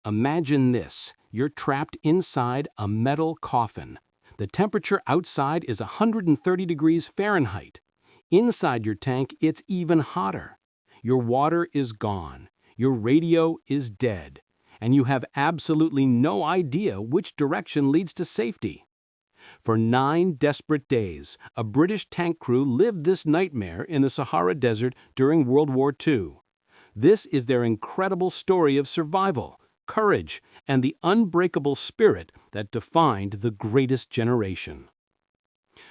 Imagine this. You're trapped inside a metal coffin. The temperature outside is 130 degrees Fahrenheit. Inside your tank, it's even hotter. Your water is gone. Your radio is dead. And you have absolutely no idea which direction leads to safety. For 9 desperate days, a British tank crew lived this nightmare in the Sahara Desert during World War II. This is their incredible story of survival, courage, and the unbreakable spirit that defined the greatest generation.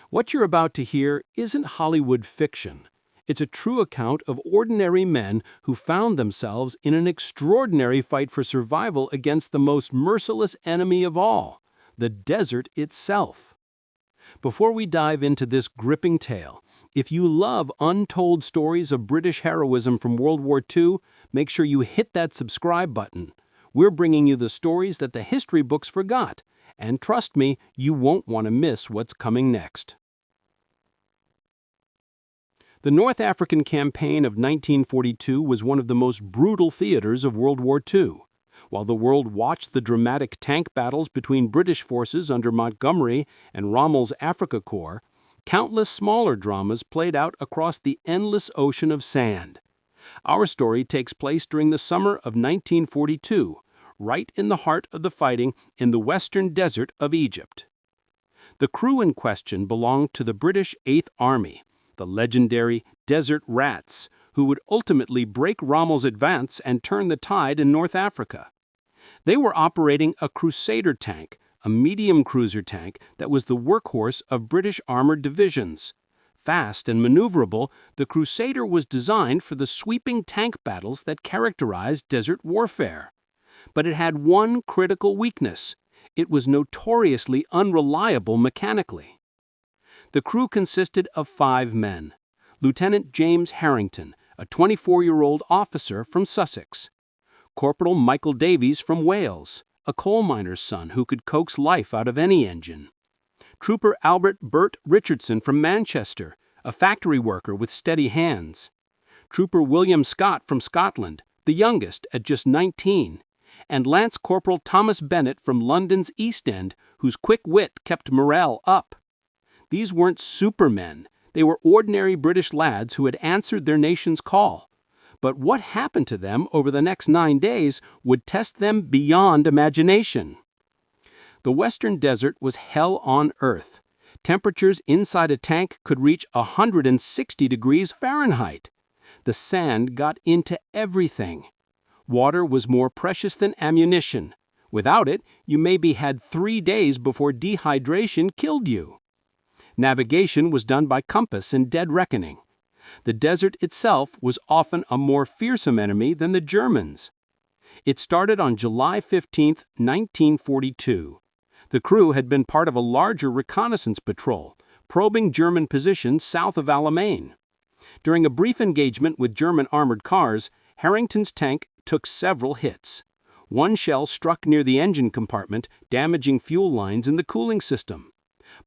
What you're about to hear isn't Hollywood fiction. It's a true account of ordinary men who found themselves in an extraordinary fight for survival against the most merciless enemy of all, the desert itself. Before we dive into this gripping tale, if you love untold stories of British heroism from World War II, make sure you hit that subscribe button. We're bringing you the stories that the history books forgot, and trust me, you won't want to miss what's coming next. The North African Campaign of 1942 was one of the most brutal theaters of World War II. While the world watched the dramatic tank battles between British forces under Montgomery and Rommel's Afrika Korps, countless smaller dramas played out across the endless ocean of sand. Our story takes place during the summer of 1942, right in the heart of the fighting in the western desert of Egypt. The crew in question belonged to the British 8th Army, the legendary Desert Rats, who would ultimately break Rommel's advance and turn the tide in North Africa. They were operating a Crusader tank, a medium cruiser tank that was the workhorse of British armored divisions. Fast and maneuverable, the Crusader was designed for the sweeping tank battles that characterized desert warfare. But it had one critical weakness. It was notoriously unreliable mechanically. The crew consisted of 5 men. Lieutenant James Harrington, a 24-year-old officer from Sussex. Corporal Michael Davies from Wales, a coal miner's son who could coax life out of any engine. Trooper Albert Bert Richardson from Manchester, a factory worker with steady hands. Trooper William Scott from Scotland, the youngest at just 19. And Lance Corporal Thomas Bennett from London's East End, whose quick wit kept morale up. These weren't supermen. They were ordinary British lads who had answered their nation's call. But what happened to them over the next 9 days would test them beyond imagination. The western desert was hell on earth. Temperatures inside a tank could reach 160 degrees Fahrenheit. The sand got into everything. Water was more precious than ammunition. Without it, you maybe had 3 days before dehydration killed you. Navigation was done by compass and dead reckoning. The desert itself was often a more fearsome enemy than the Germans. It started on July 15, 1942. The crew had been part of a larger reconnaissance patrol, probing German positions south of Alamein. During a brief engagement with German armored cars, Harrington's tank took several hits. One shell struck near the engine compartment, damaging fuel lines in the cooling system.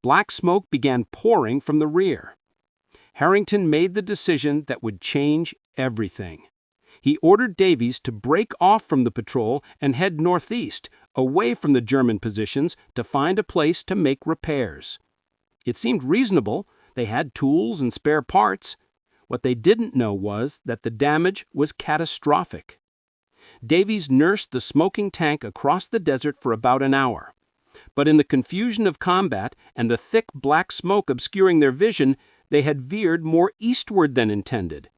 Black smoke began pouring from the rear. Harrington made the decision that would change everything. He ordered Davies to break off from the patrol and head northeast, away from the German positions, to find a place to make repairs. It seemed reasonable. They had tools and spare parts. What they didn't know was that the damage was catastrophic. Davies nursed the smoking tank across the desert for about an hour. But in the confusion of combat and the thick black smoke obscuring their vision, they had veered more eastward than intended.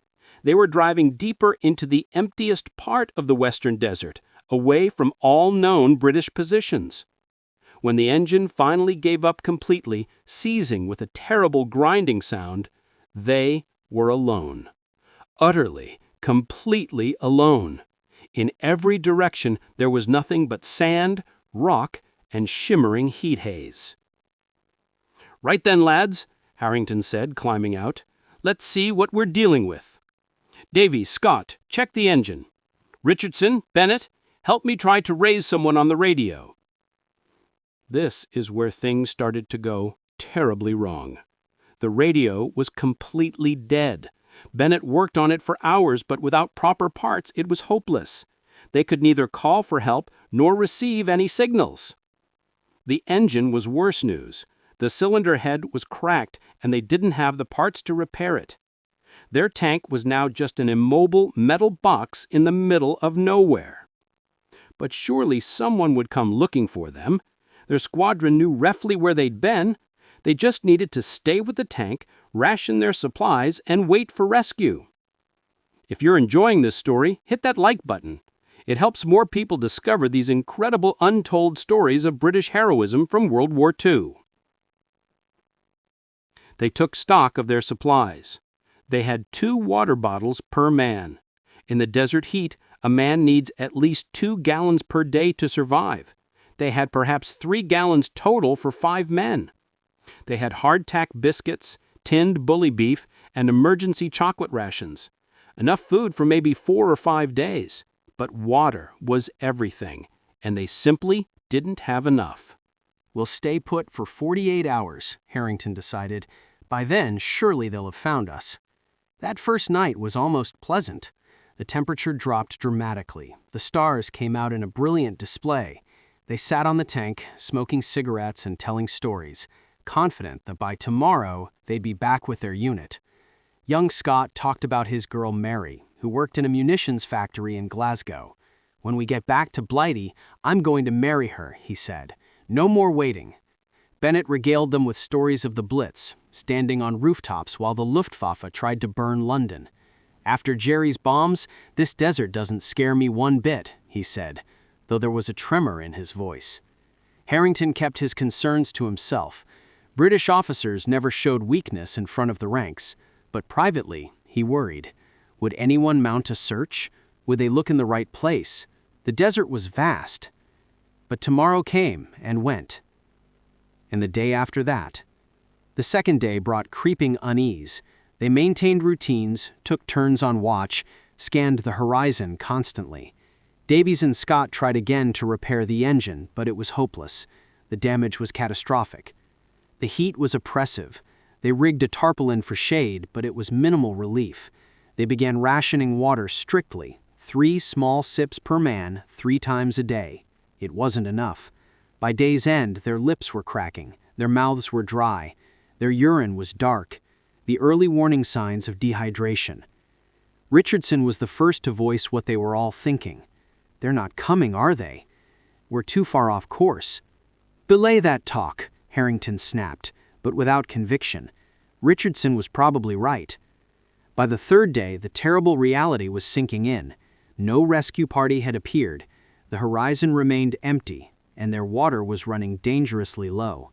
They were driving deeper into the emptiest part of the western desert, away from all known British positions. When the engine finally gave up completely, seizing with a terrible grinding sound, they were alone. Utterly, completely alone. In every direction there was nothing but sand, rock, and shimmering heat haze. "Right then, lads," Harrington said, climbing out. "Let's see what we're dealing with. Davies, Scott, check the engine. Richardson, Bennett, help me try to raise someone on the radio." This is where things started to go terribly wrong. The radio was completely dead. Bennett worked on it for hours, but without proper parts, it was hopeless. They could neither call for help nor receive any signals. The engine was worse news. The cylinder head was cracked and they didn't have the parts to repair it. Their tank was now just an immobile metal box in the middle of nowhere. But surely someone would come looking for them. Their squadron knew roughly where they'd been. They just needed to stay with the tank, ration their supplies, and wait for rescue. If you're enjoying this story, hit that like button. It helps more people discover these incredible untold stories of British heroism from World War II. They took stock of their supplies. They had 2 water bottles per man. In the desert heat, a man needs at least 2 gallons per day to survive. They had perhaps 3 gallons total for 5 men. They had hardtack biscuits, tinned bully beef, and emergency chocolate rations. Enough food for maybe 4 or 5 days. But water was everything, and they simply didn't have enough. "We'll stay put for 48 hours, Harrington decided. By then, surely they'll have found us. That first night was almost pleasant. The temperature dropped dramatically. The stars came out in a brilliant display. They sat on the tank, smoking cigarettes and telling stories, confident that by tomorrow they'd be back with their unit. Young Scott talked about his girl Mary, who worked in a munitions factory in Glasgow. "When we get back to Blighty, I'm going to marry her," he said. "No more waiting." Bennett regaled them with stories of the Blitz, standing on rooftops while the Luftwaffe tried to burn London. "After Jerry's bombs, this desert doesn't scare me one bit," he said, though there was a tremor in his voice. Harrington kept his concerns to himself. British officers never showed weakness in front of the ranks, but privately, he worried. Would anyone mount a search? Would they look in the right place? The desert was vast. But tomorrow came and went. And the day after that. The second day brought creeping unease. They maintained routines, took turns on watch, scanned the horizon constantly. Davies and Scott tried again to repair the engine, but it was hopeless. The damage was catastrophic. The heat was oppressive. They rigged a tarpaulin for shade, but it was minimal relief. They began rationing water strictly, 3 small sips per man, 3 times a day. It wasn't enough. By day's end, their lips were cracking, their mouths were dry, their urine was dark, the early warning signs of dehydration. Richardson was the first to voice what they were all thinking. "They're not coming, are they? We're too far off course." "Belay that talk," Harrington snapped, but without conviction. Richardson was probably right. By the third day, the terrible reality was sinking in. No rescue party had appeared. The horizon remained empty, and their water was running dangerously low.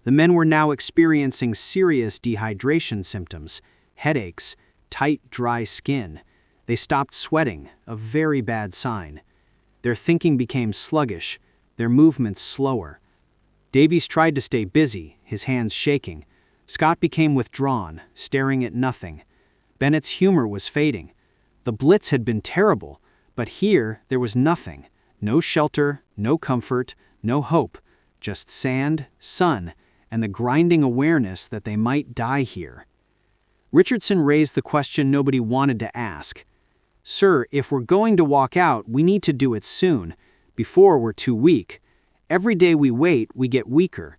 The men were now experiencing serious dehydration symptoms, headaches, tight, dry skin. They stopped sweating, a very bad sign. Their thinking became sluggish, their movements slower. Davies tried to stay busy, his hands shaking. Scott became withdrawn, staring at nothing. Bennett's humor was fading. The Blitz had been terrible, but here there was nothing. No shelter, no comfort, no hope. Just sand, sun, and the grinding awareness that they might die here. Richardson raised the question nobody wanted to ask. "Sir, if we're going to walk out, we need to do it soon, before we're too weak. Every day we wait, we get weaker."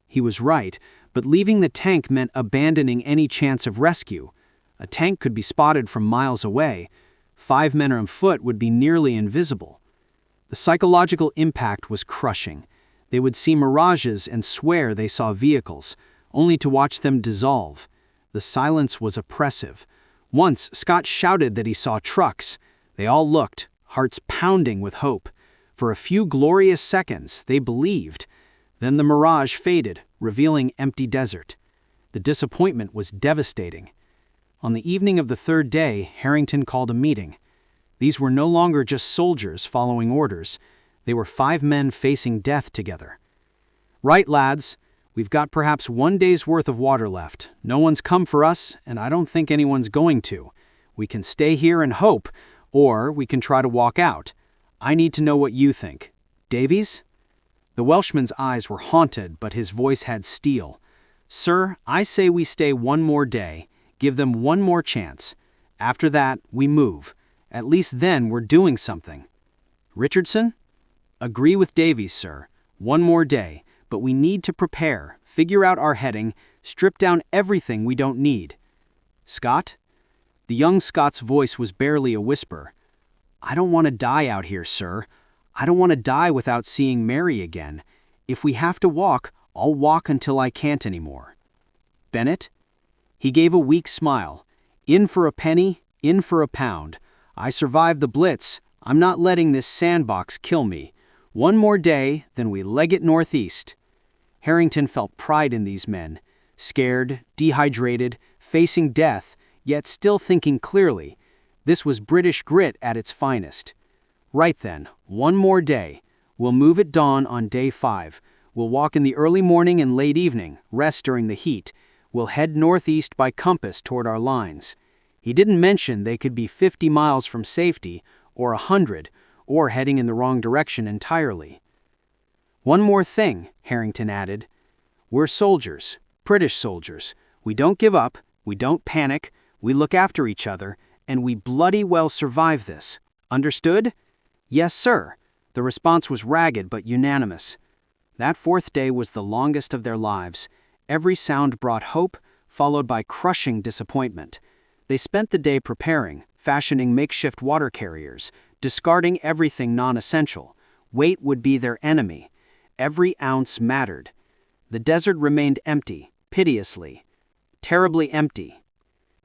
He was right, but leaving the tank meant abandoning any chance of rescue. A tank could be spotted from miles away. 5 men on foot would be nearly invisible. The psychological impact was crushing. They would see mirages and swear they saw vehicles, only to watch them dissolve. The silence was oppressive. Once, Scott shouted that he saw trucks. They all looked, hearts pounding with hope. For a few glorious seconds, they believed. Then the mirage faded, revealing empty desert. The disappointment was devastating. On the evening of the third day, Harrington called a meeting. These were no longer just soldiers following orders. They were 5 men facing death together. "Right, lads. We've got perhaps 1 day's worth of water left. No one's come for us, and I don't think anyone's going to. We can stay here and hope, or we can try to walk out. I need to know what you think. Davies?" The Welshman's eyes were haunted, but his voice had steel. "Sir, I say we stay 1 more day. Give them 1 more chance. After that, we move. At least then we're doing something." "Richardson?" Agree with Davies, sir. One more day, but we need to prepare, figure out our heading, strip down everything we don't need. Scott? The young Scott's voice was barely a whisper. I don't want to die out here, sir. I don't want to die without seeing Mary again. If we have to walk, I'll walk until I can't anymore. Bennett? He gave a weak smile. In for a penny, in for a pound. I survived the Blitz. I'm not letting this sandbox kill me. One more day, then we leg it northeast. Harrington felt pride in these men. Scared, dehydrated, facing death, yet still thinking clearly. This was British grit at its finest. Right then, one more day. We'll move at dawn on day 5. We'll walk in the early morning and late evening, rest during the heat. We'll head northeast by compass toward our lines. He didn't mention they could be 50 miles from safety, or 100, or heading in the wrong direction entirely. One more thing, Harrington added. We're soldiers, British soldiers. We don't give up, we don't panic, we look after each other, and we bloody well survive this. Understood? Yes, sir. The response was ragged but unanimous. That 4th day was the longest of their lives. Every sound brought hope, followed by crushing disappointment. They spent the day preparing, fashioning makeshift water carriers, discarding everything non-essential. Weight would be their enemy. Every ounce mattered. The desert remained empty, piteously. Terribly empty.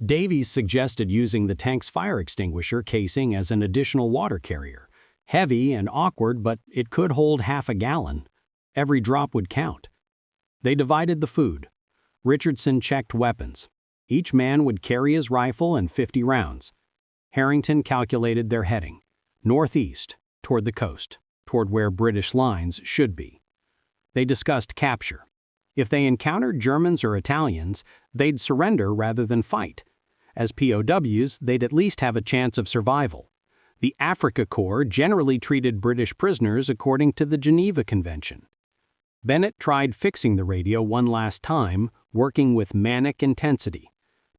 Davies suggested using the tank's fire extinguisher casing as an additional water carrier. Heavy and awkward, but it could hold half a gallon. Every drop would count. They divided the food. Richardson checked weapons. Each man would carry his rifle and 50 rounds. Harrington calculated their heading. Northeast, toward the coast, toward where British lines should be. They discussed capture. If they encountered Germans or Italians, they'd surrender rather than fight. As POWs, they'd at least have a chance of survival. The Africa Corps generally treated British prisoners according to the Geneva Convention. Bennett tried fixing the radio one last time, working with manic intensity.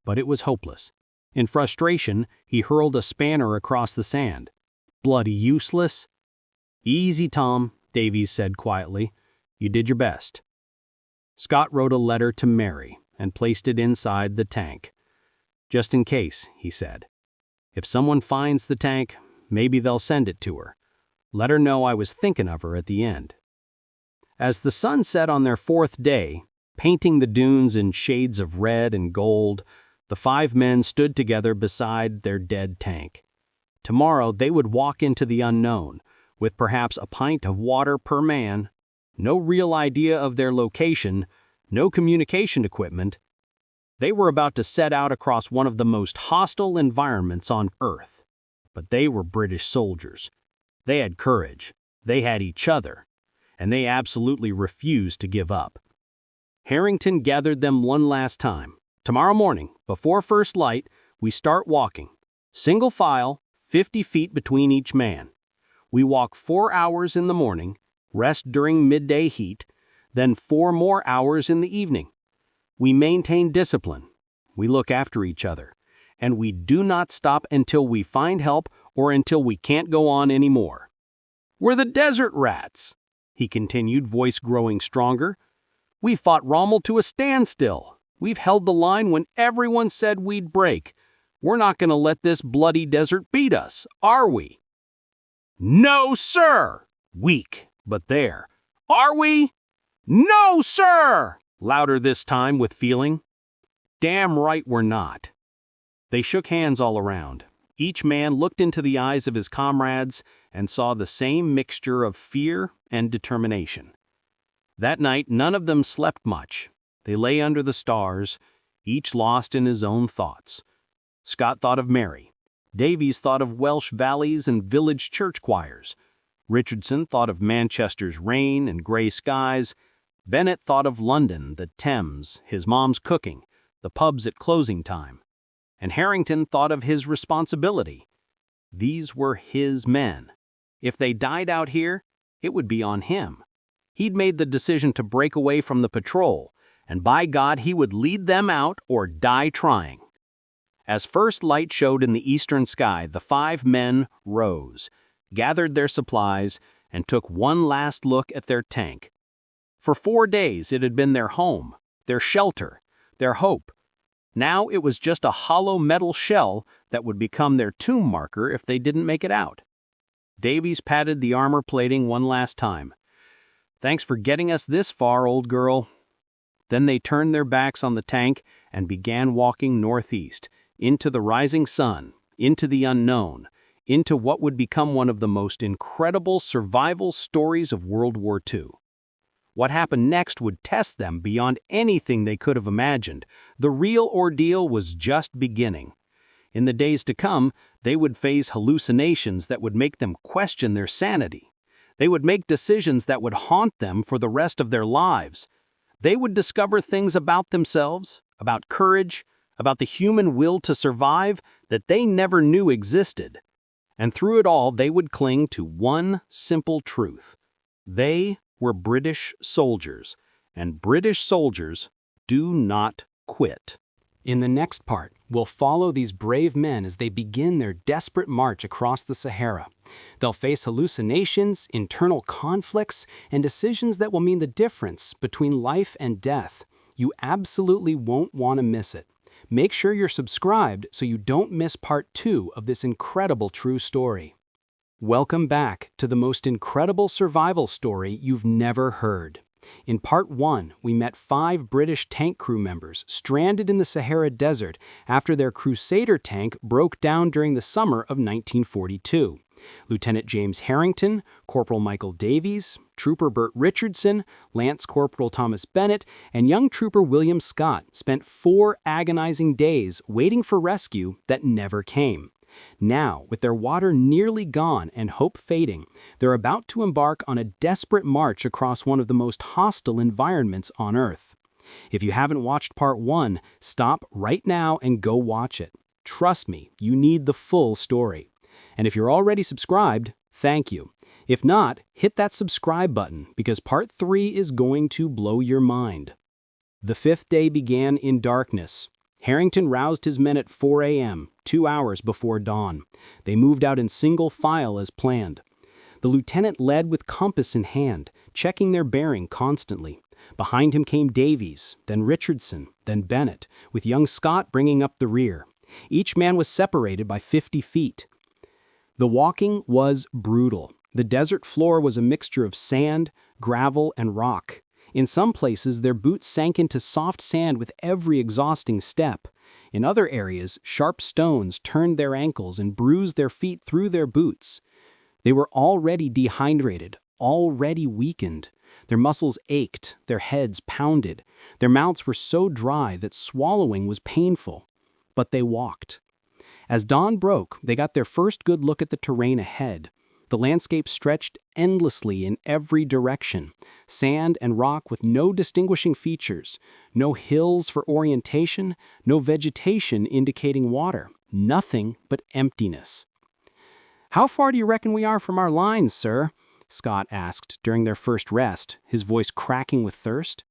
But it was hopeless. In frustration, he hurled a spanner across the sand. Bloody useless. Easy, Tom, Davies said quietly. You did your best. Scott wrote a letter to Mary and placed it inside the tank. Just in case, he said. If someone finds the tank, maybe they'll send it to her. Let her know I was thinking of her at the end. As the sun set on their 4th day, painting the dunes in shades of red and gold, the 5 men stood together beside their dead tank. Tomorrow they would walk into the unknown, with perhaps a pint of water per man, no real idea of their location, no communication equipment. They were about to set out across one of the most hostile environments on Earth. But they were British soldiers. They had courage, they had each other, and they absolutely refused to give up. Harrington gathered them one last time. Tomorrow morning, before first light, we start walking. Single file, 50 feet between each man. We walk 4 hours in the morning, rest during midday heat, then 4 more hours in the evening. We maintain discipline. We look after each other. And we do not stop until we find help or until we can't go on anymore. We're the desert rats, he continued, voice growing stronger. We fought Rommel to a standstill. We've held the line when everyone said we'd break. We're not going to let this bloody desert beat us, are we? No, sir! Weak, but there. Are we? No, sir! Louder this time with feeling. Damn right we're not. They shook hands all around. Each man looked into the eyes of his comrades and saw the same mixture of fear and determination. That night, none of them slept much. They lay under the stars, each lost in his own thoughts. Scott thought of Mary. Davies thought of Welsh valleys and village church choirs. Richardson thought of Manchester's rain and gray skies. Bennett thought of London, the Thames, his mom's cooking, the pubs at closing time. And Harrington thought of his responsibility. These were his men. If they died out here, it would be on him. He'd made the decision to break away from the patrol, and by God, he would lead them out or die trying. As first light showed in the eastern sky, the 5 men rose, gathered their supplies, and took one last look at their tank. For 4 days it had been their home, their shelter, their hope. Now it was just a hollow metal shell that would become their tomb marker if they didn't make it out. Davies patted the armor plating one last time. "Thanks for getting us this far, old girl." Then they turned their backs on the tank and began walking northeast, into the rising sun, into the unknown, into what would become one of the most incredible survival stories of World War II. What happened next would test them beyond anything they could have imagined. The real ordeal was just beginning. In the days to come, they would face hallucinations that would make them question their sanity. They would make decisions that would haunt them for the rest of their lives. They would discover things about themselves, about courage, about the human will to survive that they never knew existed. And through it all, they would cling to one simple truth. They were British soldiers, and British soldiers do not quit. In the next part, we'll follow these brave men as they begin their desperate march across the Sahara. They'll face hallucinations, internal conflicts, and decisions that will mean the difference between life and death. You absolutely won't want to miss it. Make sure you're subscribed so you don't miss part 2 of this incredible true story. Welcome back to the most incredible survival story you've never heard. In part 1, we met 5 British tank crew members stranded in the Sahara Desert after their Crusader tank broke down during the summer of 1942. Lieutenant James Harrington, Corporal Michael Davies, Trooper Bert Richardson, Lance Corporal Thomas Bennett, and young Trooper William Scott spent 4 agonizing days waiting for rescue that never came. Now, with their water nearly gone and hope fading, they're about to embark on a desperate march across one of the most hostile environments on Earth. If you haven't watched part 1, stop right now and go watch it. Trust me, you need the full story. And if you're already subscribed, thank you. If not, hit that subscribe button because part 3 is going to blow your mind. The 5th day began in darkness. Harrington roused his men at 4 a.m., 2 hours before dawn. They moved out in single file as planned. The lieutenant led with compass in hand, checking their bearing constantly. Behind him came Davies, then Richardson, then Bennett, with young Scott bringing up the rear. Each man was separated by 50 feet. The walking was brutal. The desert floor was a mixture of sand, gravel, and rock. In some places, their boots sank into soft sand with every exhausting step. In other areas, sharp stones turned their ankles and bruised their feet through their boots. They were already dehydrated, already weakened. Their muscles ached, their heads pounded. Their mouths were so dry that swallowing was painful. But they walked. As dawn broke, they got their first good look at the terrain ahead. The landscape stretched endlessly in every direction, sand and rock with no distinguishing features, no hills for orientation, no vegetation indicating water, nothing but emptiness. "How far do you reckon we are from our lines, sir?" Scott asked during their first rest, his voice cracking with thirst.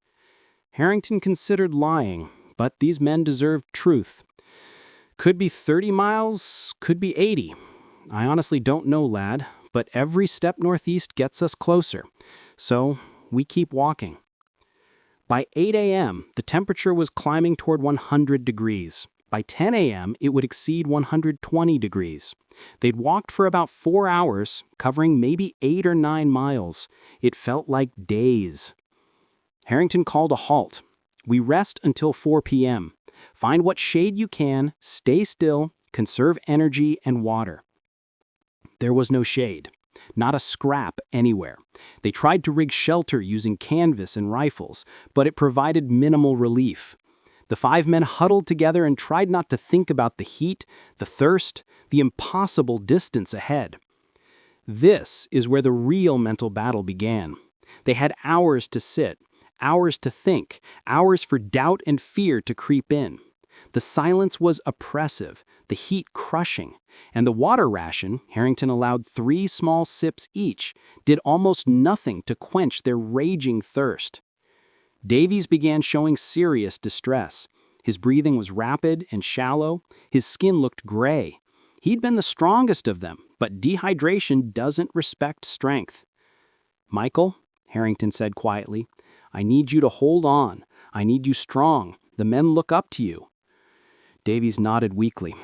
Harrington considered lying, but these men deserved truth. "Could be 30 miles, could be 80. I honestly don't know, lad. But every step northeast gets us closer, so we keep walking." By 8 a.m., the temperature was climbing toward 100 degrees. By 10 a.m., it would exceed 120 degrees. They'd walked for about 4 hours, covering maybe 8 or 9 miles. It felt like days. Harrington called a halt. "We rest until 4 p.m. Find what shade you can, stay still, conserve energy and water." There was no shade, not a scrap anywhere. They tried to rig shelter using canvas and rifles, but it provided minimal relief. The 5 men huddled together and tried not to think about the heat, the thirst, the impossible distance ahead. This is where the real mental battle began. They had hours to sit, hours to think, hours for doubt and fear to creep in. The silence was oppressive, the heat crushing, and the water ration, Harrington allowed 3 small sips each, did almost nothing to quench their raging thirst. Davies began showing serious distress. His breathing was rapid and shallow. His skin looked gray. He'd been the strongest of them, but dehydration doesn't respect strength. "Michael," Harrington said quietly, "I need you to hold on. I need you strong. The men look up to you." Davies nodded weakly.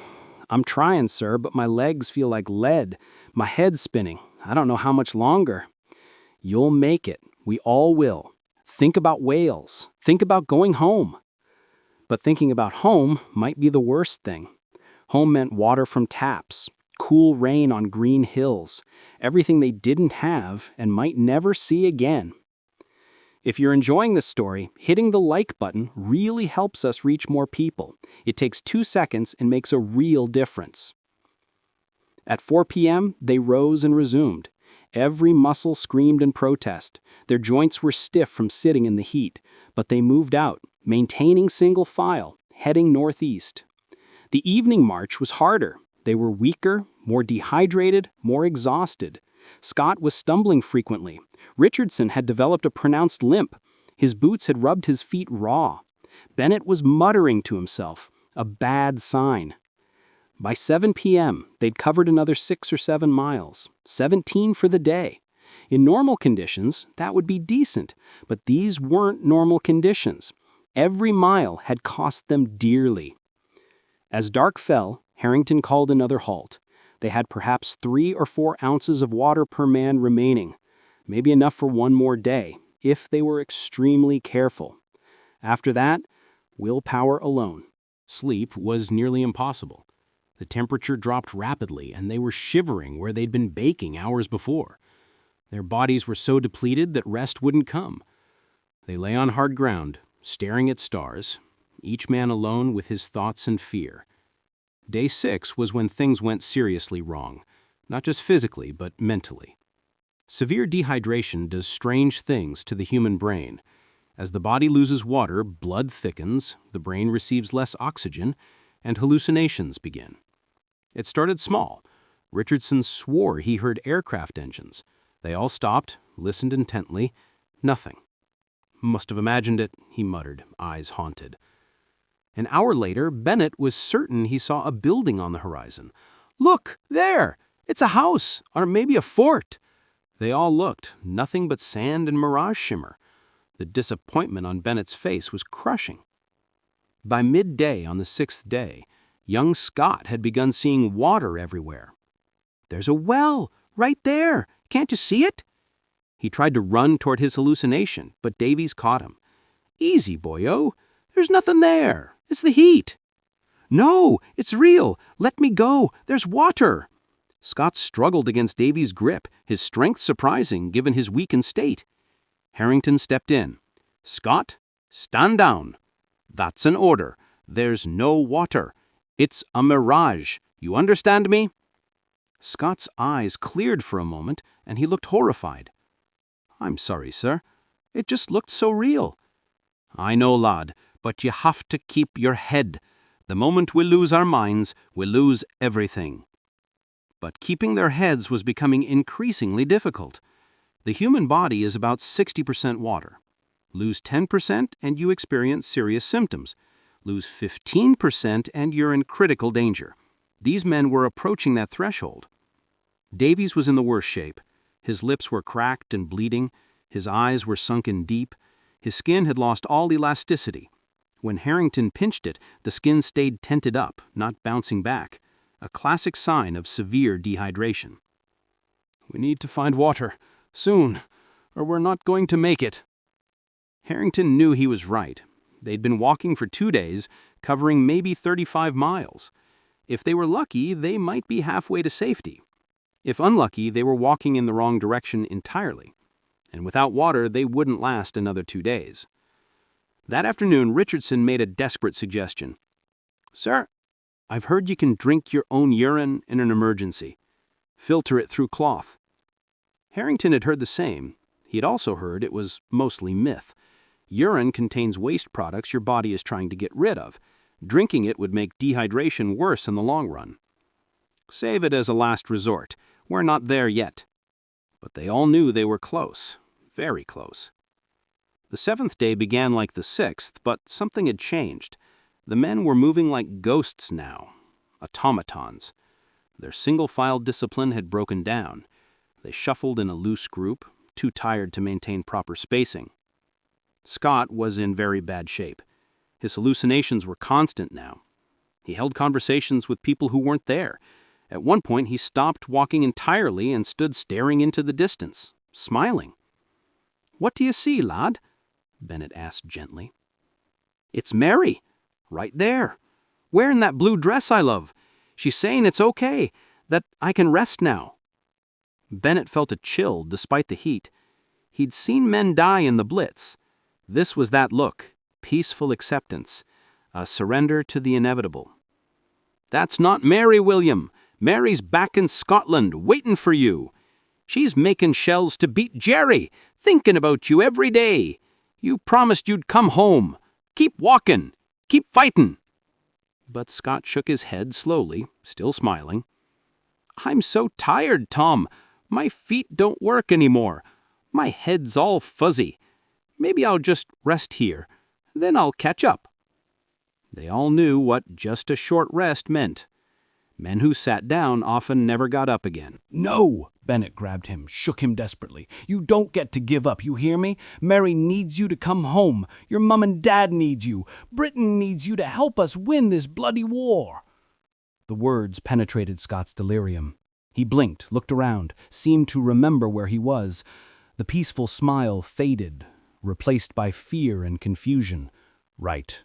"I'm trying, sir, but my legs feel like lead. My head's spinning. I don't know how much longer." "You'll make it. We all will. Think about Wales. Think about going home." But thinking about home might be the worst thing. Home meant water from taps, cool rain on green hills, everything they didn't have and might never see again. If you're enjoying this story, hitting the like button really helps us reach more people. It takes 2 seconds and makes a real difference. At 4 p.m., they rose and resumed. Every muscle screamed in protest. Their joints were stiff from sitting in the heat, but they moved out, maintaining single file, heading northeast. The evening march was harder. They were weaker, more dehydrated, more exhausted. Scott was stumbling frequently. Richardson had developed a pronounced limp. His boots had rubbed his feet raw. Bennett was muttering to himself, a bad sign. By 7 p.m., they'd covered another 6 or 7 miles, 17 for the day. In normal conditions, that would be decent, but these weren't normal conditions. Every mile had cost them dearly. As dark fell, Harrington called another halt. They had perhaps 3 or 4 ounces of water per man remaining, maybe enough for one more day, if they were extremely careful. After that, willpower alone. Sleep was nearly impossible. The temperature dropped rapidly, and they were shivering where they'd been baking hours before. Their bodies were so depleted that rest wouldn't come. They lay on hard ground, staring at stars, each man alone with his thoughts and fear. Day 6 was when things went seriously wrong, not just physically, but mentally. Severe dehydration does strange things to the human brain. As the body loses water, blood thickens, the brain receives less oxygen, and hallucinations begin. It started small. Richardson swore he heard aircraft engines. They all stopped, listened intently. Nothing. "Must have imagined it," he muttered, eyes haunted. An hour later, Bennett was certain he saw a building on the horizon. "Look, there! It's a house, or maybe a fort." They all looked, nothing but sand and mirage shimmer. The disappointment on Bennett's face was crushing. By midday on the 6th day, young Scott had begun seeing water everywhere. "There's a well, right there! Can't you see it?" He tried to run toward his hallucination, but Davies caught him. "Easy, boyo. There's nothing there. It's the heat." "No, it's real. Let me go. There's water." Scott struggled against Davies' grip, his strength surprising given his weakened state. Harrington stepped in. "Scott, stand down. That's an order. There's no water. It's a mirage. You understand me?" Scott's eyes cleared for a moment, and he looked horrified. "I'm sorry, sir. It just looked so real." "I know, lad, but you have to keep your head. The moment we lose our minds, we lose everything." But keeping their heads was becoming increasingly difficult. The human body is about 60% water. Lose 10% and you experience serious symptoms. Lose 15% and you're in critical danger. These men were approaching that threshold. Davies was in the worst shape. His lips were cracked and bleeding. His eyes were sunken deep. His skin had lost all elasticity. When Harrington pinched it, the skin stayed tented up, not bouncing back, a classic sign of severe dehydration. "We need to find water, soon, or we're not going to make it." Harrington knew he was right. They'd been walking for 2 days, covering maybe 35 miles. If they were lucky, they might be halfway to safety. If unlucky, they were walking in the wrong direction entirely. And without water, they wouldn't last another 2 days. That afternoon, Richardson made a desperate suggestion. "Sir, I've heard you can drink your own urine in an emergency. Filter it through cloth." Harrington had heard the same. He had also heard it was mostly myth. Urine contains waste products your body is trying to get rid of. Drinking it would make dehydration worse in the long run. Save it as a last resort. We're not there yet. But they all knew they were close, very close. The 7th day began like the 6th, but something had changed. The men were moving like ghosts now, automatons. Their single-file discipline had broken down. They shuffled in a loose group, too tired to maintain proper spacing. Scott was in very bad shape. His hallucinations were constant now. He held conversations with people who weren't there. At one point, he stopped walking entirely and stood staring into the distance, smiling. "What do you see, lad?" Bennett asked gently. "It's Mary, right there, wearing that blue dress I love. She's saying it's okay, that I can rest now." Bennett felt a chill despite the heat. He'd seen men die in the Blitz. This was that look, peaceful acceptance, a surrender to the inevitable. "That's not Mary, William. Mary's back in Scotland, waiting for you. She's making shells to beat Jerry, thinking about you every day. You promised you'd come home. Keep walking. Keep fighting." But Scott shook his head slowly, still smiling. "I'm so tired, Tom. My feet don't work anymore. My head's all fuzzy. Maybe I'll just rest here. Then I'll catch up." They all knew what just a short rest meant. Men who sat down often never got up again. "No!" Bennett grabbed him, shook him desperately. "You don't get to give up, you hear me? Mary needs you to come home. Your mom and dad need you. Britain needs you to help us win this bloody war." The words penetrated Scott's delirium. He blinked, looked around, seemed to remember where he was. The peaceful smile faded, replaced by fear and confusion. Right.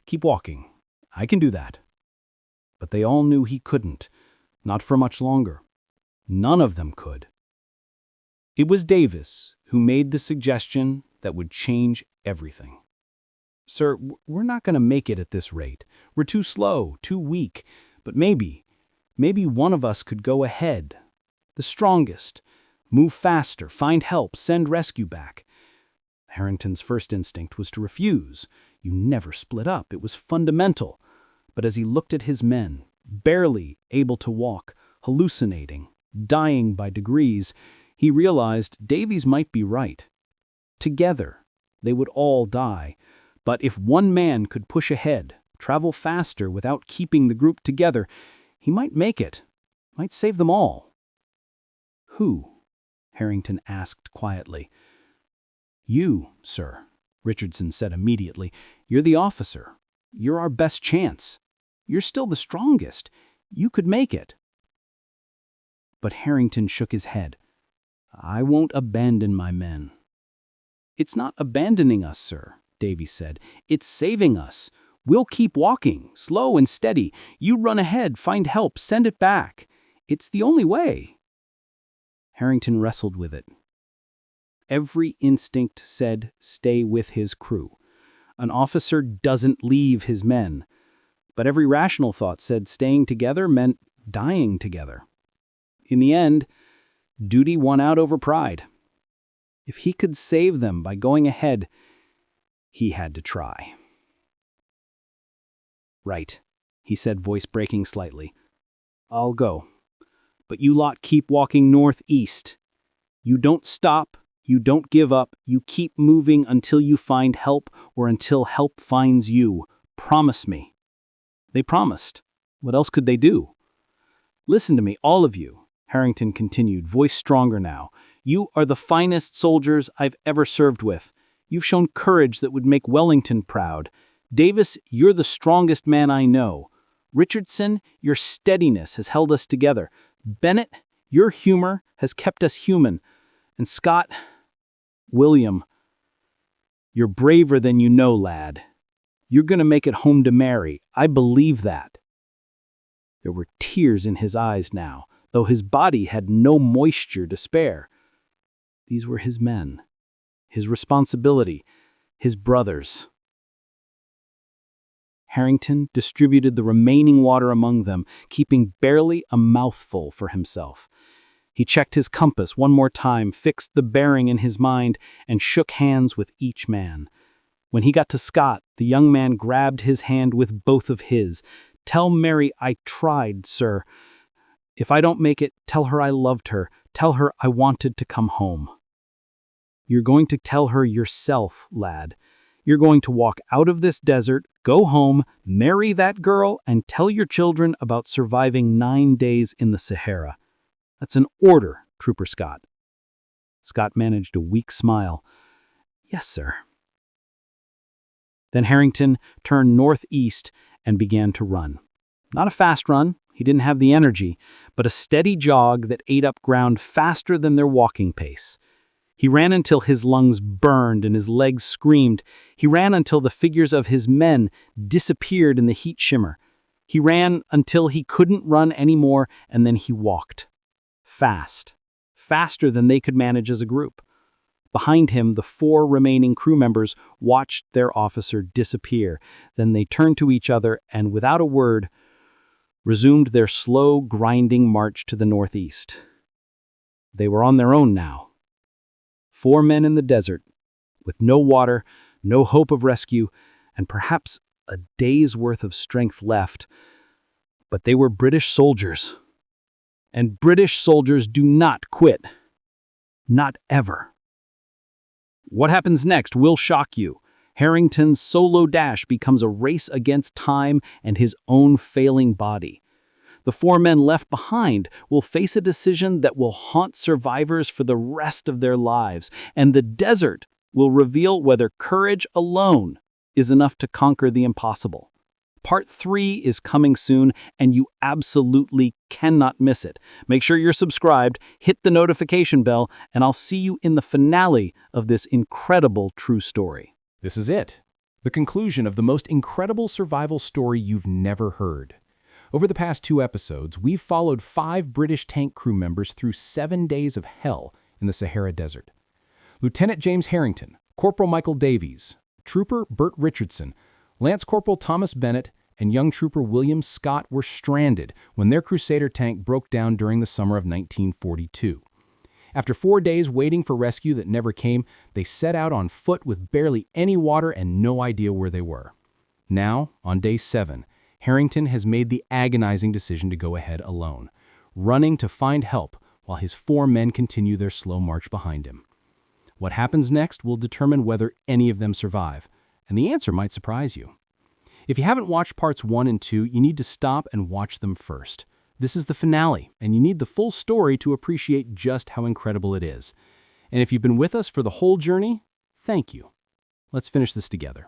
Keep walking. I can do that." But they all knew he couldn't, not for much longer. None of them could. It was Davis who made the suggestion that would change everything. "Sir, we're not going to make it at this rate. We're too slow, too weak. But maybe one of us could go ahead. The strongest. Move faster, find help, send rescue back." Harrington's first instinct was to refuse. You never split up. It was fundamental. But as he looked at his men, barely able to walk, hallucinating, dying by degrees, he realized Davies might be right. Together, they would all die. But if one man could push ahead, travel faster without keeping the group together, he might make it, might save them all. "Who?" Harrington asked quietly. "You, sir," Richardson said immediately. "You're the officer. You're our best chance. You're still the strongest. You could make it." But Harrington shook his head. "I won't abandon my men." "It's not abandoning us, sir," Davies said. "It's saving us. We'll keep walking, slow and steady. You run ahead, find help, send it back. It's the only way." Harrington wrestled with it. Every instinct said stay with his crew. An officer doesn't leave his men. But every rational thought said staying together meant dying together. In the end, duty won out over pride. If he could save them by going ahead, he had to try. "Right," he said, voice breaking slightly. "I'll go. But you lot keep walking northeast. You don't stop, you don't give up, you keep moving until you find help or until help finds you. Promise me." They promised. What else could they do? "Listen to me, all of you," Harrington continued, voice stronger now. "You are the finest soldiers I've ever served with. You've shown courage that would make Wellington proud. Davis, you're the strongest man I know. Richardson, your steadiness has held us together. Bennett, your humor has kept us human. And Scott, William, you're braver than you know, lad. You're going to make it home to Mary. I believe that." There were tears in his eyes now, though his body had no moisture to spare. These were his men, his responsibility, his brothers. Harrington distributed the remaining water among them, keeping barely a mouthful for himself. He checked his compass one more time, fixed the bearing in his mind, and shook hands with each man. When he got to Scott, the young man grabbed his hand with both of his. "Tell Mary I tried, sir. If I don't make it, tell her I loved her. Tell her I wanted to come home." "You're going to tell her yourself, lad. You're going to walk out of this desert, go home, marry that girl, and tell your children about surviving 9 days in the Sahara. That's an order, Trooper Scott." Scott managed a weak smile. "Yes, sir." Then Harrington turned northeast and began to run. Not a fast run, he didn't have the energy, but a steady jog that ate up ground faster than their walking pace. He ran until his lungs burned and his legs screamed. He ran until the figures of his men disappeared in the heat shimmer. He ran until he couldn't run anymore, and then he walked. Fast. Faster than they could manage as a group. Behind him, the 4 remaining crew members watched their officer disappear. Then they turned to each other and, without a word, resumed their slow, grinding march to the northeast. They were on their own now. 4 men in the desert, with no water, no hope of rescue, and perhaps a day's worth of strength left. But they were British soldiers. And British soldiers do not quit. Not ever. What happens next will shock you. Harrington's solo dash becomes a race against time and his own failing body. The 4 men left behind will face a decision that will haunt survivors for the rest of their lives, and the desert will reveal whether courage alone is enough to conquer the impossible. Part 3 is coming soon, and you absolutely cannot miss it. Make sure you're subscribed, hit the notification bell, and I'll see you in the finale of this incredible true story. This is it. The conclusion of the most incredible survival story you've never heard. Over the past 2 episodes, we've followed 5 British tank crew members through 7 days of hell in the Sahara Desert. Lieutenant James Harrington, Corporal Michael Davies, Trooper Bert Richardson, Lance Corporal Thomas Bennett, and young Trooper William Scott were stranded when their Crusader tank broke down during the summer of 1942. After 4 days waiting for rescue that never came, they set out on foot with barely any water and no idea where they were. Now, on day 7, Harrington has made the agonizing decision to go ahead alone, running to find help while his 4 men continue their slow march behind him. What happens next will determine whether any of them survive, and the answer might surprise you. If you haven't watched parts 1 and 2, you need to stop and watch them first. This is the finale, and you need the full story to appreciate just how incredible it is. And if you've been with us for the whole journey, thank you. Let's finish this together.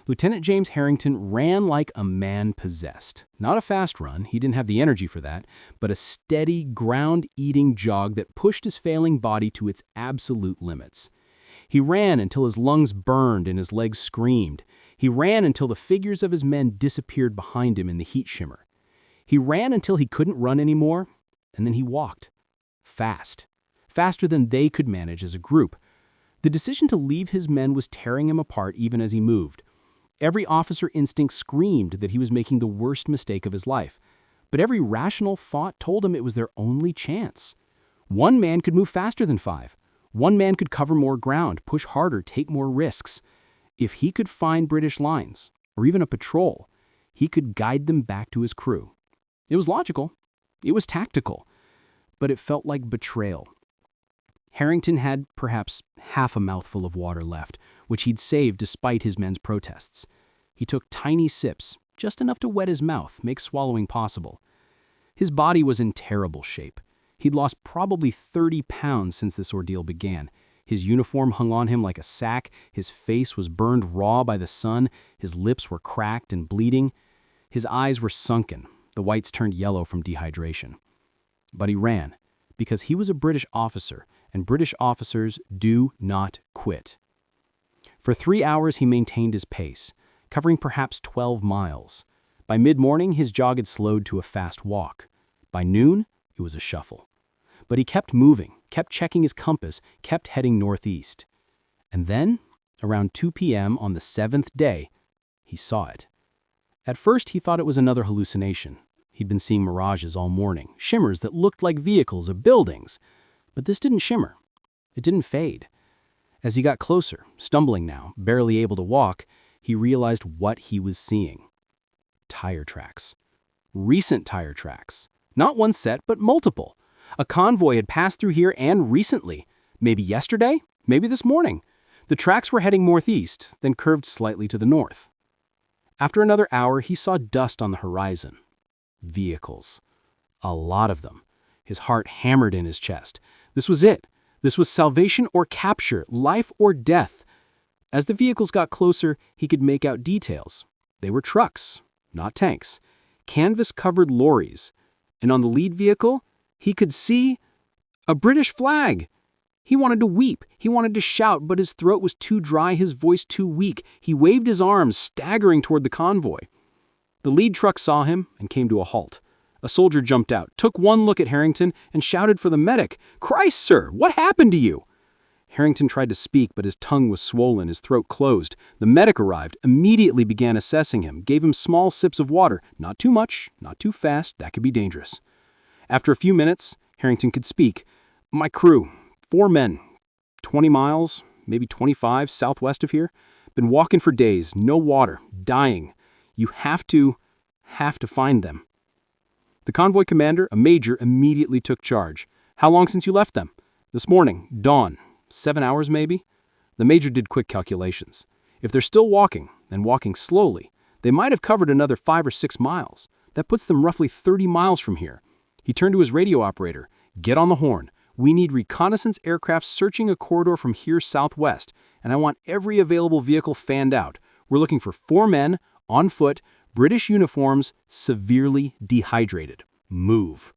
Lieutenant James Harrington ran like a man possessed. Not a fast run, he didn't have the energy for that, but a steady, ground-eating jog that pushed his failing body to its absolute limits. He ran until his lungs burned and his legs screamed. He ran until the figures of his men disappeared behind him in the heat shimmer. He ran until he couldn't run anymore, and then he walked. Fast. Faster than they could manage as a group. The decision to leave his men was tearing him apart even as he moved. Every officer instinct screamed that he was making the worst mistake of his life, but every rational thought told him it was their only chance. 1 man could move faster than 5. 1 man could cover more ground, push harder, take more risks. If he could find British lines, or even a patrol, he could guide them back to his crew. It was logical. It was tactical. But it felt like betrayal. Harrington had perhaps half a mouthful of water left, which he'd saved despite his men's protests. He took tiny sips, just enough to wet his mouth, make swallowing possible. His body was in terrible shape. He'd lost probably 30 pounds since this ordeal began. His uniform hung on him like a sack, his face was burned raw by the sun, his lips were cracked and bleeding. His eyes were sunken, the whites turned yellow from dehydration. But he ran, because he was a British officer, and British officers do not quit. For 3 hours he maintained his pace, covering perhaps 12 miles. By mid-morning, his jog had slowed to a fast walk. By noon, it was a shuffle. But he kept moving, kept checking his compass, kept heading northeast. And then, around 2 p.m. on the 7th day, he saw it. At first, he thought it was another hallucination. He'd been seeing mirages all morning, shimmers that looked like vehicles or buildings. But this didn't shimmer. It didn't fade. As he got closer, stumbling now, barely able to walk, he realized what he was seeing. Tire tracks. Recent tire tracks. Not one set, but multiple. A convoy had passed through here and recently. Maybe yesterday, maybe this morning. The tracks were heading northeast, then curved slightly to the north. After another hour, he saw dust on the horizon. Vehicles. A lot of them. His heart hammered in his chest. This was it. This was salvation or capture, life or death. As the vehicles got closer, he could make out details. They were trucks, not tanks, canvas-covered lorries. And on the lead vehicle, he could see a British flag. He wanted to weep. He wanted to shout, but his throat was too dry, his voice too weak. He waved his arms, staggering toward the convoy. The lead truck saw him and came to a halt. A soldier jumped out, took one look at Harrington, and shouted for the medic. "Christ, sir, what happened to you?" Harrington tried to speak, but his tongue was swollen, his throat closed. The medic arrived, immediately began assessing him, gave him small sips of water. Not too much, not too fast, that could be dangerous. After a few minutes, Harrington could speak. "My crew, 4 men, 20 miles, maybe 25, southwest of here. Been walking for days, no water, dying. You have to find them." The convoy commander, a major, immediately took charge. "How long since you left them?" "This morning, dawn. 7 hours maybe?" The major did quick calculations. If they're still walking, and walking slowly, they might have covered another 5 or 6 miles. That puts them roughly 30 miles from here. He turned to his radio operator. "Get on the horn. We need reconnaissance aircraft searching a corridor from here southwest, and I want every available vehicle fanned out. We're looking for 4 men, on foot, British uniforms, severely dehydrated. Move."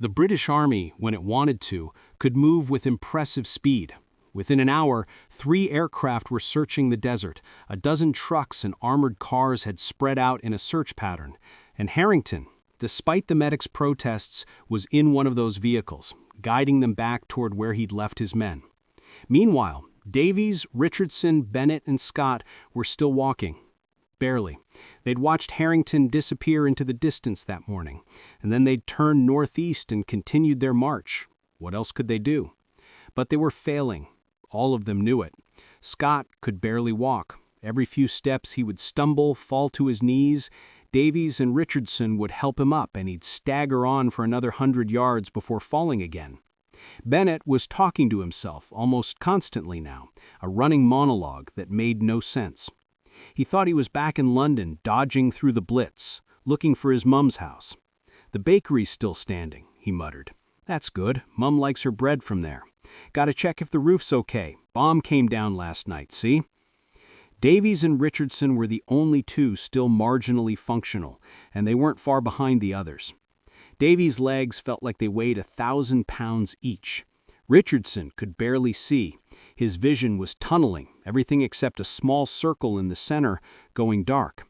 The British Army, when it wanted to, could move with impressive speed. Within an hour, 3 aircraft were searching the desert. A dozen trucks and armored cars had spread out in a search pattern. And Harrington, despite the medics' protests, was in one of those vehicles, guiding them back toward where he'd left his men. Meanwhile, Davies, Richardson, Bennett, and Scott were still walking. Barely. They'd watched Harrington disappear into the distance that morning, and then they'd turned northeast and continued their march. What else could they do? But they were failing. All of them knew it. Scott could barely walk. Every few steps he would stumble, fall to his knees. Davies and Richardson would help him up, and he'd stagger on for another 100 yards before falling again. Bennett was talking to himself almost constantly now, a running monologue that made no sense. He thought he was back in London, dodging through the Blitz, looking for his mum's house. "The bakery's still standing," he muttered. "That's good. Mum likes her bread from there. Gotta check if the roof's okay. Bomb came down last night, see?" Davies and Richardson were the only 2 still marginally functional, and they weren't far behind the others. Davies' legs felt like they weighed 1,000 pounds each. Richardson could barely see. His vision was tunneling, everything except a small circle in the center going dark.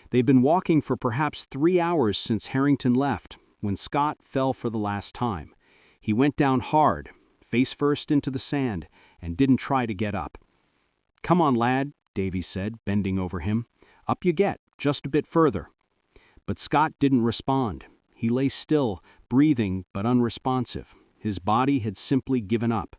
They'd been walking for perhaps 3 hours since Harrington left, when Scott fell for the last time. He went down hard, face first into the sand, and didn't try to get up. "Come on, lad," Davies said, bending over him. "Up you get, just a bit further." But Scott didn't respond. He lay still, breathing but unresponsive. His body had simply given up.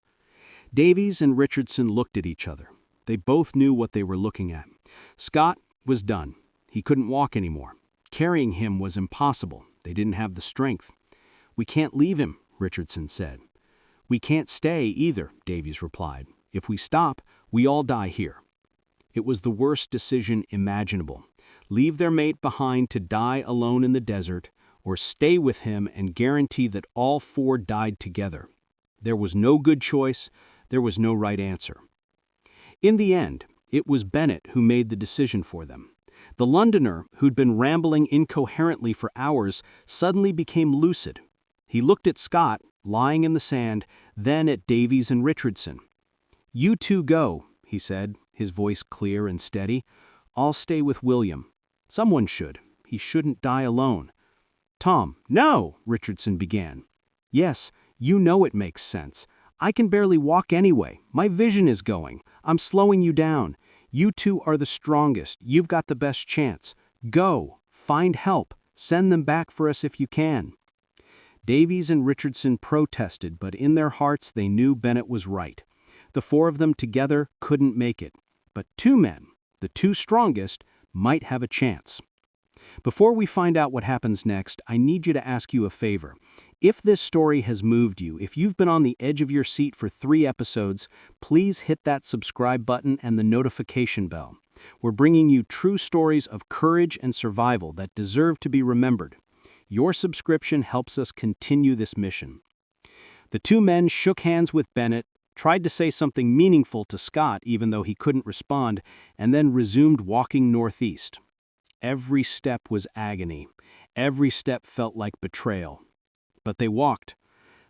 Davies and Richardson looked at each other. They both knew what they were looking at. Scott was done. He couldn't walk anymore. Carrying him was impossible. They didn't have the strength. "We can't leave him," Richardson said. "We can't stay either," Davies replied. "If we stop, we all die here." It was the worst decision imaginable. Leave their mate behind to die alone in the desert, or stay with him and guarantee that all 4 died together. There was no good choice. There was no right answer. In the end, it was Bennett who made the decision for them. The Londoner, who'd been rambling incoherently for hours, suddenly became lucid. He looked at Scott, lying in the sand, then at Davies and Richardson. "You 2 go," he said, his voice clear and steady. "I'll stay with William. Someone should. He shouldn't die alone." "Tom." "No," Richardson began. "Yes, you know it makes sense. I can barely walk anyway. My vision is going. I'm slowing you down. You 2 are the strongest. You've got the best chance. Go. Find help. Send them back for us if you can." Davies and Richardson protested, but in their hearts they knew Bennett was right. The 4 of them together couldn't make it. But 2 men, the 2 strongest, might have a chance. Before we find out what happens next, I need you to ask you a favor. If this story has moved you, if you've been on the edge of your seat for 3 episodes, please hit that subscribe button and the notification bell. We're bringing you true stories of courage and survival that deserve to be remembered. Your subscription helps us continue this mission. The 2 men shook hands with Bennett, tried to say something meaningful to Scott even though he couldn't respond, and then resumed walking northeast. Every step was agony. Every step felt like betrayal. But they walked.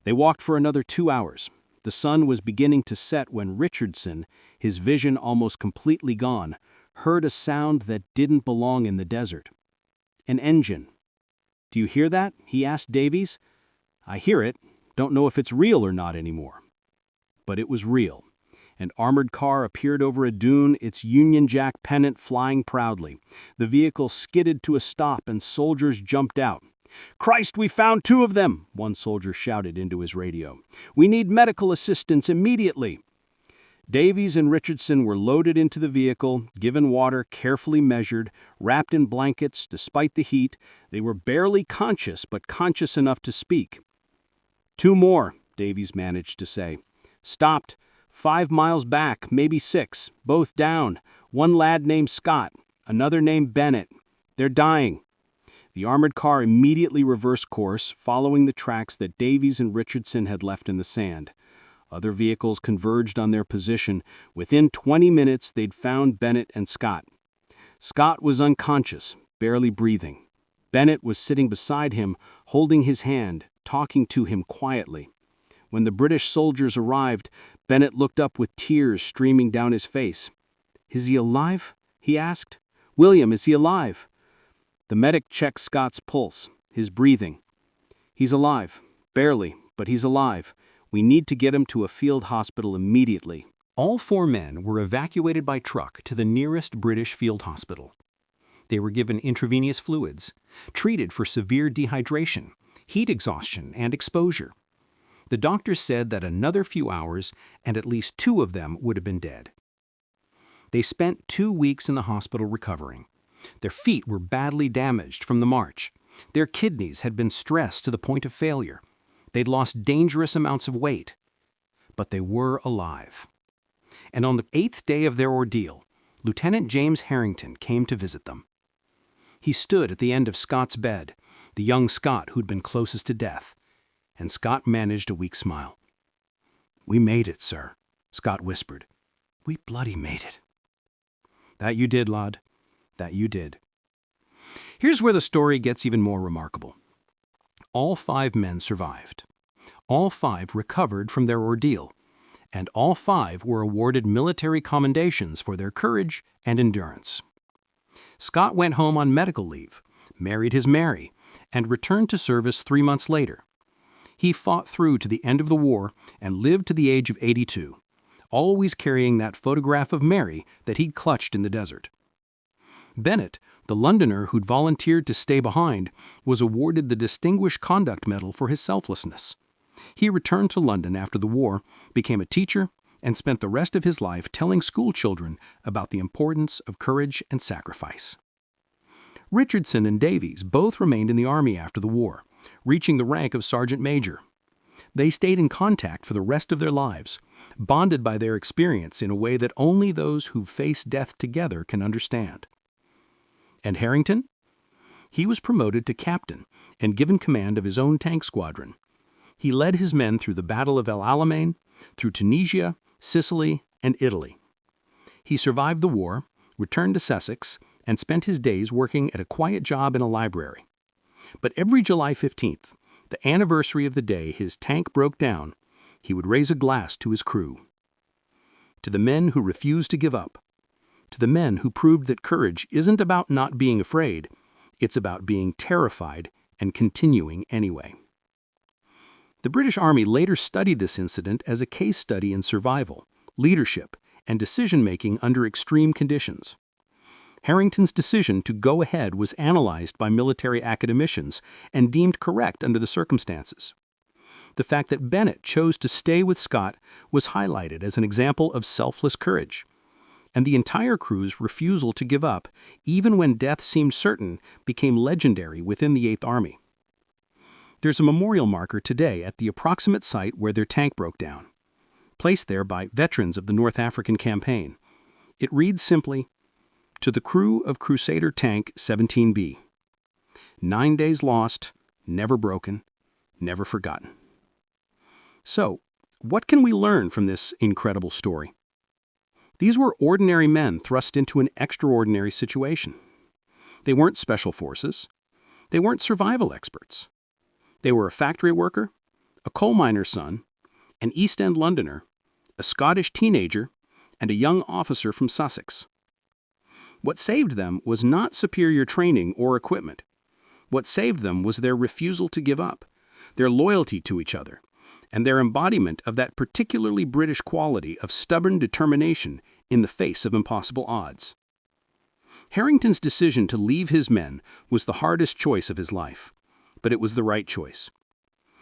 They walked for another 2 hours. The sun was beginning to set when Richardson, his vision almost completely gone, heard a sound that didn't belong in the desert. An engine. "Do you hear that?" he asked Davies. "I hear it. Don't know if it's real or not anymore." But it was real. An armored car appeared over a dune, its Union Jack pennant flying proudly. The vehicle skidded to a stop and soldiers jumped out. "Christ, we found 2 of them!" one soldier shouted into his radio. "We need medical assistance immediately." Davies and Richardson were loaded into the vehicle, given water carefully measured, wrapped in blankets despite the heat. They were barely conscious, but conscious enough to speak. "2 more," Davies managed to say. "Stopped. 5 miles back, maybe 6. Both down. One lad named Scott, another named Bennett. They're dying." The armored car immediately reversed course, following the tracks that Davies and Richardson had left in the sand. Other vehicles converged on their position. Within 20 minutes, they'd found Bennett and Scott. Scott was unconscious, barely breathing. Bennett was sitting beside him, holding his hand, talking to him quietly. When the British soldiers arrived, Bennett looked up with tears streaming down his face. "Is he alive?" he asked. "William, is he alive?" The medic checked Scott's pulse, his breathing. "He's alive. Barely, but he's alive. We need to get him to a field hospital immediately." All 4 men were evacuated by truck to the nearest British field hospital. They were given intravenous fluids, treated for severe dehydration, heat exhaustion, and exposure. The doctors said that another few hours and at least 2 of them would have been dead. They spent 2 weeks in the hospital recovering. Their feet were badly damaged from the march. Their kidneys had been stressed to the point of failure. They'd lost dangerous amounts of weight. But they were alive. And on the 8th day of their ordeal, Lieutenant James Harrington came to visit them. He stood at the end of Scott's bed, the young Scott who'd been closest to death, and Scott managed a weak smile. "We made it, sir," Scott whispered. "We bloody made it." "That you did, lad. That you did." Here's where the story gets even more remarkable. All 5 men survived. All 5 recovered from their ordeal, and all 5 were awarded military commendations for their courage and endurance. Scott went home on medical leave, married his Mary, and returned to service 3 months later. He fought through to the end of the war and lived to the age of 82, always carrying that photograph of Mary that he'd clutched in the desert. Bennett, the Londoner who'd volunteered to stay behind, was awarded the Distinguished Conduct Medal for his selflessness. He returned to London after the war, became a teacher, and spent the rest of his life telling school children about the importance of courage and sacrifice. Richardson and Davies both remained in the Army after the war, reaching the rank of Sergeant Major. They stayed in contact for the rest of their lives, bonded by their experience in a way that only those who've faced death together can understand. And Harrington? He was promoted to captain and given command of his own tank squadron. He led his men through the Battle of El Alamein, through Tunisia, Sicily, and Italy. He survived the war, returned to Sussex, and spent his days working at a quiet job in a library. But every July 15th, the anniversary of the day his tank broke down, he would raise a glass to his crew. To the men who refused to give up, to the men who proved that courage isn't about not being afraid, it's about being terrified and continuing anyway. The British Army later studied this incident as a case study in survival, leadership, and decision-making under extreme conditions. Harrington's decision to go ahead was analyzed by military academicians and deemed correct under the circumstances. The fact that Bennett chose to stay with Scott was highlighted as an example of selfless courage. And the entire crew's refusal to give up, even when death seemed certain, became legendary within the 8th Army. There's a memorial marker today at the approximate site where their tank broke down, placed there by veterans of the North African campaign. It reads simply, "To the crew of Crusader Tank 17B. 9 days lost, never broken, never forgotten." So, What can we learn from this incredible story? These were ordinary men thrust into an extraordinary situation. They weren't special forces. They weren't survival experts. They were a factory worker, a coal miner's son, an East End Londoner, a Scottish teenager, and a young officer from Sussex. What saved them was not superior training or equipment. What saved them was their refusal to give up, their loyalty to each other, and their embodiment of that particularly British quality of stubborn determination in the face of impossible odds. Harrington's decision to leave his men was the hardest choice of his life, but it was the right choice.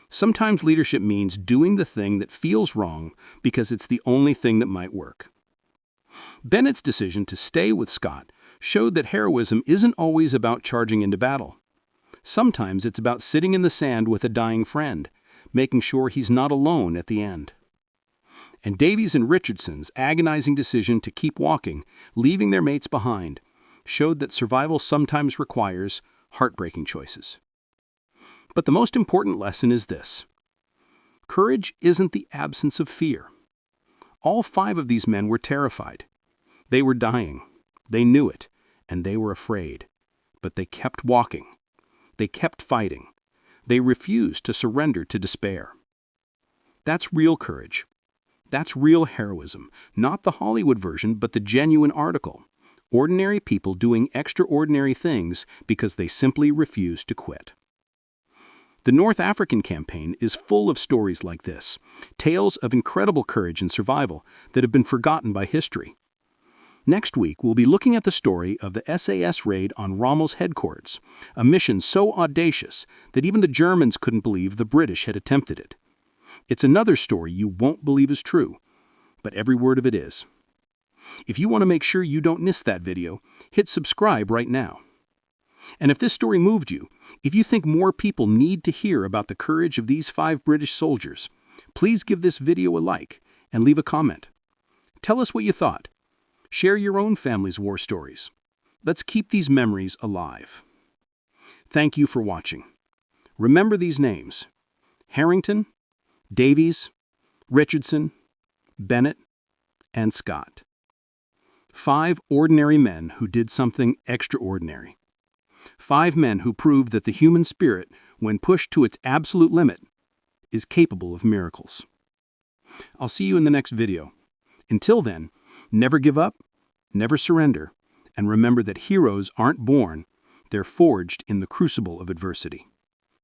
Sometimes leadership means doing the thing that feels wrong because it's the only thing that might work. Bennett's decision to stay with Scott showed that heroism isn't always about charging into battle. Sometimes it's about sitting in the sand with a dying friend, making sure he's not alone at the end. And Davies and Richardson's agonizing decision to keep walking, leaving their mates behind, showed that survival sometimes requires heartbreaking choices. But the most important lesson is this: courage isn't the absence of fear. All 5 of these men were terrified. They were dying. They knew it, and they were afraid. But they kept walking. They kept fighting. They refused to surrender to despair. That's real courage. That's real heroism, not the Hollywood version, but the genuine article. Ordinary people doing extraordinary things because they simply refuse to quit. The North African campaign is full of stories like this, tales of incredible courage and survival that have been forgotten by history. Next week, we'll be looking at the story of the SAS raid on Rommel's headquarters, a mission so audacious that even the Germans couldn't believe the British had attempted it. It's another story you won't believe is true, but every word of it is. If you want to make sure you don't miss that video, hit subscribe right now. And if this story moved you, if you think more people need to hear about the courage of these 5 British soldiers, please give this video a like and leave a comment. Tell us what you thought. Share your own family's war stories. Let's keep these memories alive. Thank you for watching. Remember these names: Harrington, Davies, Richardson, Bennett, and Scott. 5 ordinary men who did something extraordinary. 5 men who proved that the human spirit, when pushed to its absolute limit, is capable of miracles. I'll see you in the next video. Until then, never give up, never surrender, and remember that heroes aren't born, they're forged in the crucible of adversity.